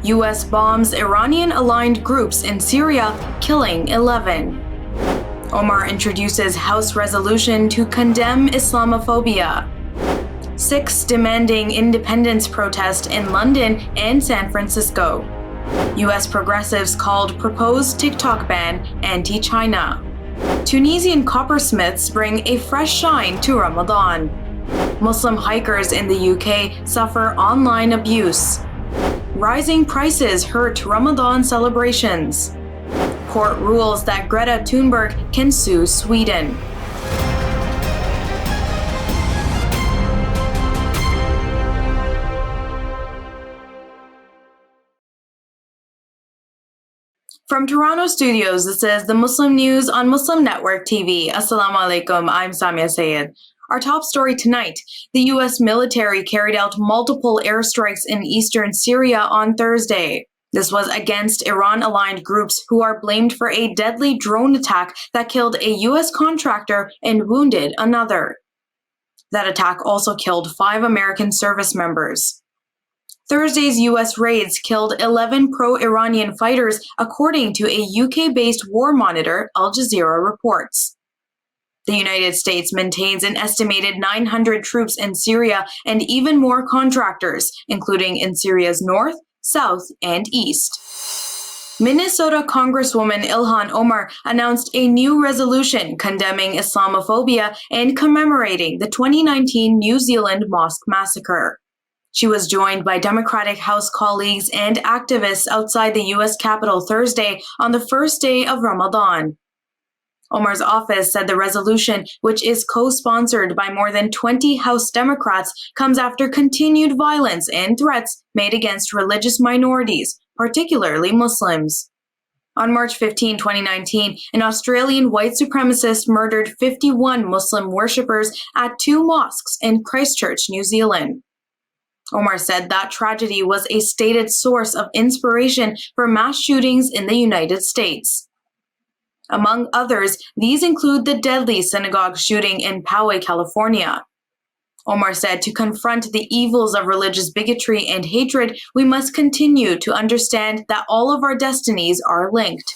U.S. bombs Iranian-aligned groups in Syria, killing 11. Omar introduces House resolution to condemn Islamophobia. Sikhs demanding independence protest in London and San Francisco. U.S. progressives called proposed TikTok ban anti-China. Tunisian coppersmiths bring a fresh shine to Ramadan. Muslim hikers in the UK suffer online abuse. Rising prices hurt Ramadan celebrations. Court rules that Greta Thunberg can sue Sweden. From Toronto studios, this is the Muslim News on Muslim Network TV. Assalamu alaikum, I'm Saamiyah Syed. Our top story tonight, the U.S. military carried out multiple airstrikes in eastern Syria on Thursday. This was against Iran-aligned groups who are blamed for a deadly drone attack that killed a U.S. contractor and wounded another. That attack also killed 5 American service members. Thursday's U.S. raids killed 11 pro-Iranian fighters, according to a UK-based war monitor, Al Jazeera reports. The United States maintains an estimated 900 troops in Syria and even more contractors, including in Syria's north, south, and east. Minnesota Congresswoman Ilhan Omar announced a new resolution condemning Islamophobia and commemorating the 2019 New Zealand mosque massacre. She was joined by Democratic House colleagues and activists outside the U.S. Capitol Thursday on the first day of Ramadan. Omar's office said the resolution, which is co-sponsored by more than 20 House Democrats, comes after continued violence and threats made against religious minorities, particularly Muslims. On March 15, 2019, an Australian white supremacist murdered 51 Muslim worshippers at 2 mosques in Christchurch, New Zealand. Omar said that tragedy was a stated source of inspiration for mass shootings in the United States. Among others, these include the deadly synagogue shooting in Poway, California. Omar said to confront the evils of religious bigotry and hatred, we must continue to understand that all of our destinies are linked.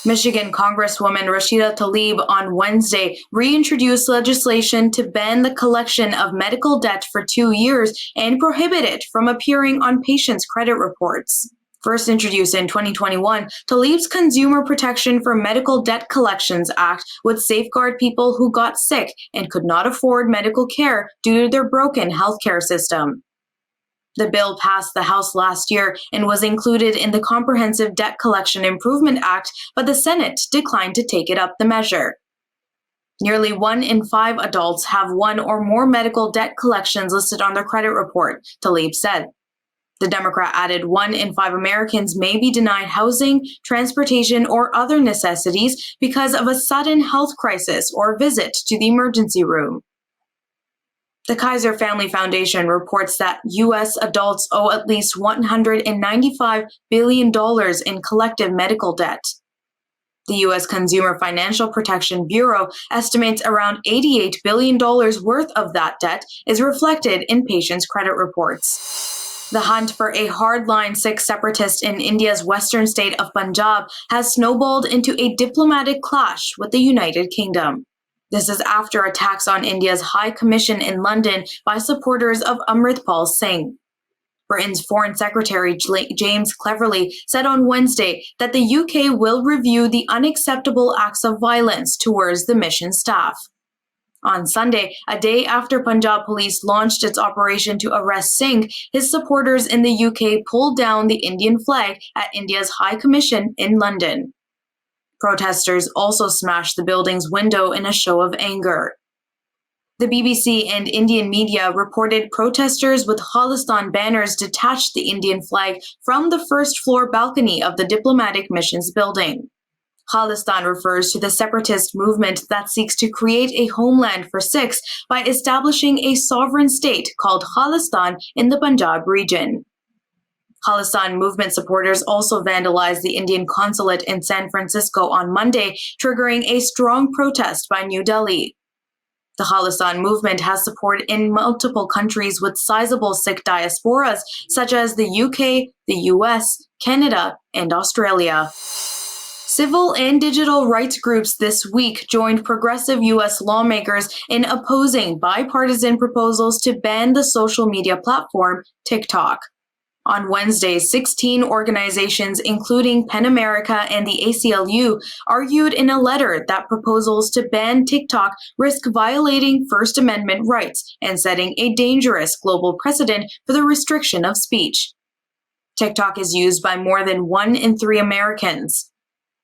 Michigan Congresswoman Rashida Tlaib on Wednesday reintroduced legislation to ban the collection of medical debt for 2 years and prohibit it from appearing on patients' credit reports. First introduced in 2021, Tlaib's Consumer Protection for Medical Debt Collections Act would safeguard people who got sick and could not afford medical care due to their broken healthcare system. The bill passed the House last year and was included in the Comprehensive Debt Collection Improvement Act, but the Senate declined to take it up the measure. Nearly 1 in 5 adults have 1 or more medical debt collections listed on their credit report, Tlaib said. The Democrat added 1 in 5 Americans may be denied housing, transportation, or other necessities because of a sudden health crisis or visit to the emergency room. The Kaiser Family Foundation reports that U.S. adults owe at least $195 billion in collective medical debt. The U.S. Consumer Financial Protection Bureau estimates around $88 billion worth of that debt is reflected in patients' credit reports. The hunt for a hardline Sikh separatist in India's western state of Punjab has snowballed into a diplomatic clash with the United Kingdom. This is after attacks on India's High Commission in London by supporters of Amritpal Singh. Britain's Foreign Secretary James Cleverly said on Wednesday that the UK will review the unacceptable acts of violence towards the mission staff. On Sunday, a day after Punjab police launched its operation to arrest Singh, his supporters in the UK pulled down the Indian flag at India's High Commission in London. Protesters also smashed the building's window in a show of anger. The BBC and Indian media reported protesters with Khalistan banners detached the Indian flag from the first-floor balcony of the diplomatic missions building. Khalistan refers to the separatist movement that seeks to create a homeland for Sikhs by establishing a sovereign state called Khalistan in the Punjab region. Khalistan movement supporters also vandalized the Indian consulate in San Francisco on Monday, triggering a strong protest by New Delhi. The Khalistan movement has support in multiple countries with sizable Sikh diasporas, such as the UK, the US, Canada, and Australia. Civil and digital rights groups this week joined progressive U.S. lawmakers in opposing bipartisan proposals to ban the social media platform TikTok. On Wednesday, 16 organizations, including PEN America and the ACLU, argued in a letter that proposals to ban TikTok risk violating First Amendment rights and setting a dangerous global precedent for the restriction of speech. TikTok is used by more than 1 in 3 Americans.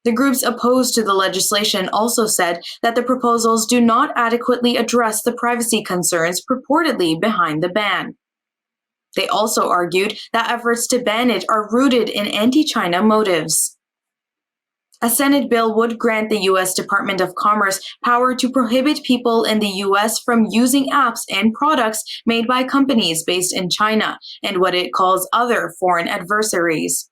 The groups opposed to the legislation also said that the proposals do not adequately address the privacy concerns purportedly behind the ban. They also argued that efforts to ban it are rooted in anti-China motives. A Senate bill would grant the U.S. Department of Commerce power to prohibit people in the U.S. from using apps and products made by companies based in China and what it calls other foreign adversaries.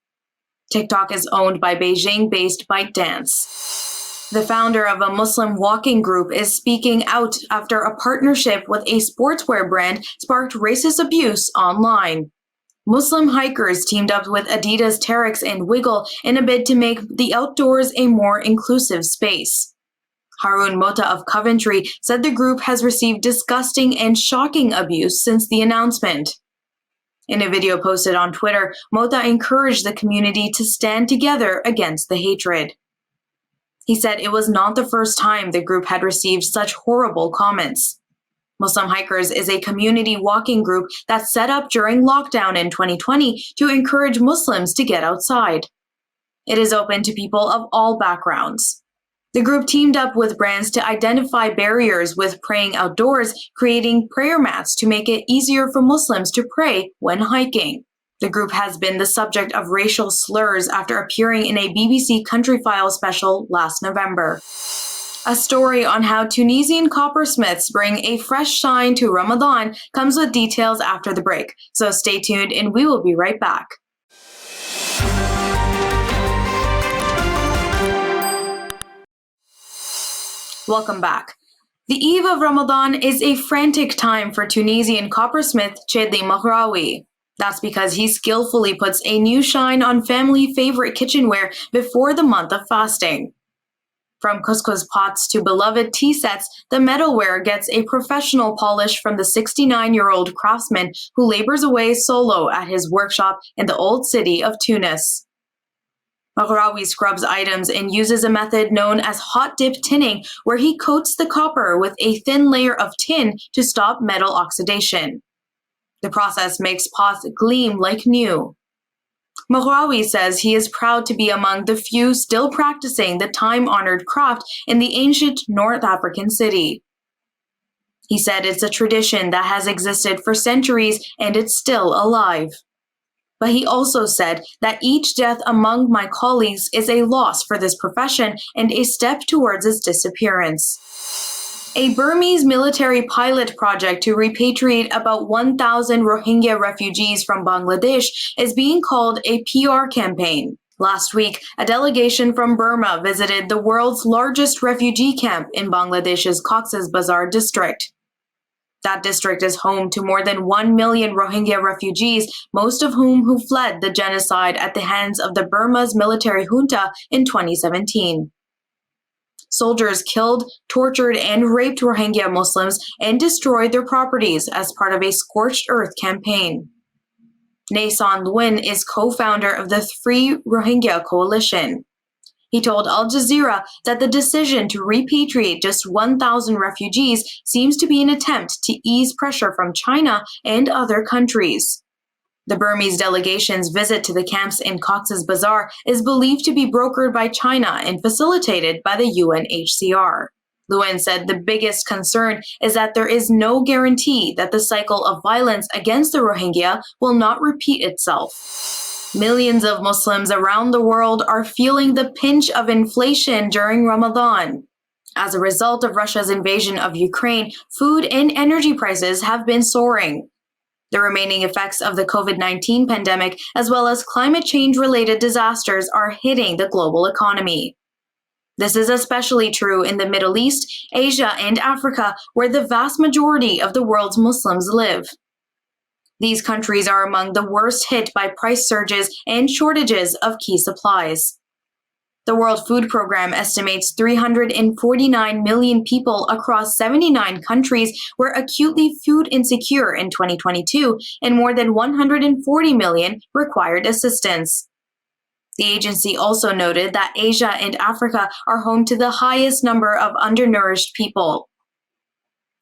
TikTok is owned by Beijing-based ByteDance. The founder of a Muslim walking group is speaking out after a partnership with a sportswear brand sparked racist abuse online. Muslim hikers teamed up with Adidas, Terex, and Wiggle in a bid to make the outdoors a more inclusive space. Harun Mota of Coventry said the group has received disgusting and shocking abuse since the announcement. In a video posted on Twitter, Mota encouraged the community to stand together against the hatred. He said it was not the first time the group had received such horrible comments. Muslim Hikers is a community walking group that set up during lockdown in 2020 to encourage Muslims to get outside. It is open to people of all backgrounds. The group teamed up with brands to identify barriers with praying outdoors, creating prayer mats to make it easier for Muslims to pray when hiking. The group has been the subject of racial slurs after appearing in a BBC Country File special last November. A story on how Tunisian Coppersmiths bring a fresh shine to Ramadan comes with details after the break, so stay tuned and we will be right back. Welcome back. The eve of Ramadan is a frantic time for Tunisian coppersmith Chedli Mahraoui. That's because he skillfully puts a new shine on family favorite kitchenware before the month of fasting. From couscous pots to beloved tea sets, the metalware gets a professional polish from the 69-year-old craftsman who labors away solo at his workshop in the old city of Tunis. Mahraoui scrubs items and uses a method known as hot dip tinning, where he coats the copper with a thin layer of tin to stop metal oxidation. The process makes pots gleam like new. Mahraoui says he is proud to be among the few still practicing the time-honored craft in the ancient North African city. He said it's a tradition that has existed for centuries and it's still alive. But he also said that each death among my colleagues is a loss for this profession and a step towards its disappearance. A Burmese military pilot project to repatriate about 1,000 Rohingya refugees from Bangladesh is being called a PR campaign. Last week, a delegation from Burma visited the world's largest refugee camp in Bangladesh's Cox's Bazar district. That district is home to more than 1 million Rohingya refugees, most of whom fled the genocide at the hands of the Burma's military junta in 2017. Soldiers killed, tortured, and raped Rohingya Muslims and destroyed their properties as part of a scorched earth campaign. Nason Lwin is co-founder of the Free Rohingya Coalition. He told Al Jazeera that the decision to repatriate just 1,000 refugees seems to be an attempt to ease pressure from China and other countries. The Burmese delegation's visit to the camps in Cox's Bazar is believed to be brokered by China and facilitated by the UNHCR. Lwin said the biggest concern is that there is no guarantee that the cycle of violence against the Rohingya will not repeat itself. Millions of Muslims around the world are feeling the pinch of inflation during Ramadan. As a result of Russia's invasion of Ukraine, food and energy prices have been soaring. The remaining effects of the COVID-19 pandemic, as well as climate change-related disasters, are hitting the global economy. This is especially true in the Middle East, Asia, and Africa, where the vast majority of the world's Muslims live. These countries are among the worst hit by price surges and shortages of key supplies. The World Food Programme estimates 349 million people across 79 countries were acutely food insecure in 2022, and more than 140 million required assistance. The agency also noted that Asia and Africa are home to the highest number of undernourished people.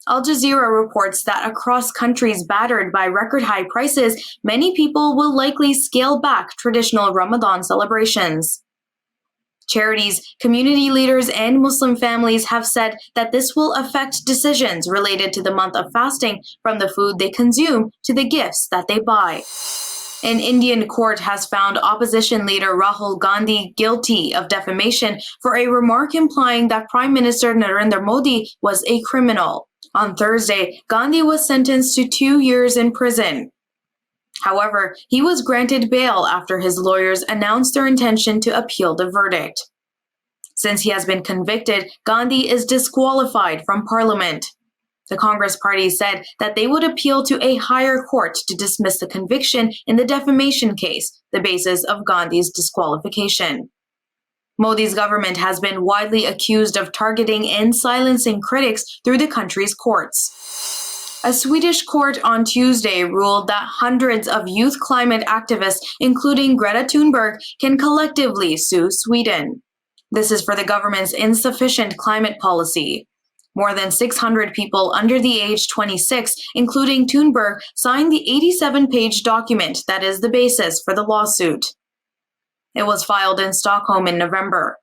Al Jazeera reports that across countries battered by record-high prices, many people will likely scale back traditional Ramadan celebrations. Charities, community leaders, and Muslim families have said that this will affect decisions related to the month of fasting, from the food they consume to the gifts that they buy. An Indian court has found opposition leader Rahul Gandhi guilty of defamation for a remark implying that Prime Minister Narendra Modi was a criminal. On Thursday, Gandhi was sentenced to 2 years in prison. However, he was granted bail after his lawyers announced their intention to appeal the verdict. Since he has been convicted, Gandhi is disqualified from parliament. The Congress Party said that they would appeal to a higher court to dismiss the conviction in the defamation case, the basis of Gandhi's disqualification. Modi's government has been widely accused of targeting and silencing critics through the country's courts. A Swedish court on Tuesday ruled that hundreds of youth climate activists, including Greta Thunberg, can collectively sue Sweden. This is for the government's insufficient climate policy. More than 600 people under the age 26, including Thunberg, signed the 87-page document that is the basis for the lawsuit. It was filed in Stockholm in November.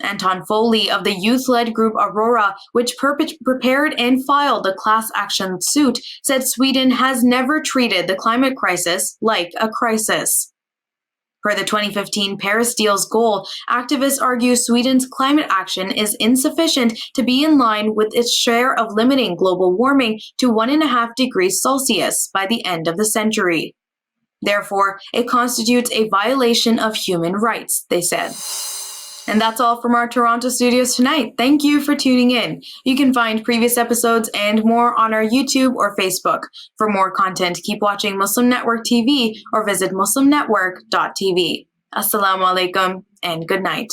Anton Foley of the youth-led group Aurora, which prepared and filed the class action suit, said Sweden has never treated the climate crisis like a crisis. Per the 2015 Paris deal's goal, activists argue Sweden's climate action is insufficient to be in line with its share of limiting global warming to 1.5 degrees Celsius by the end of the century. Therefore, it constitutes a violation of human rights, they said. And that's all from our Toronto studios tonight. Thank you for tuning in. You can find previous episodes and more on our YouTube or Facebook. For more content, keep watching Muslim Network TV or visit muslimnetwork.tv. Assalamu alaikum and good night.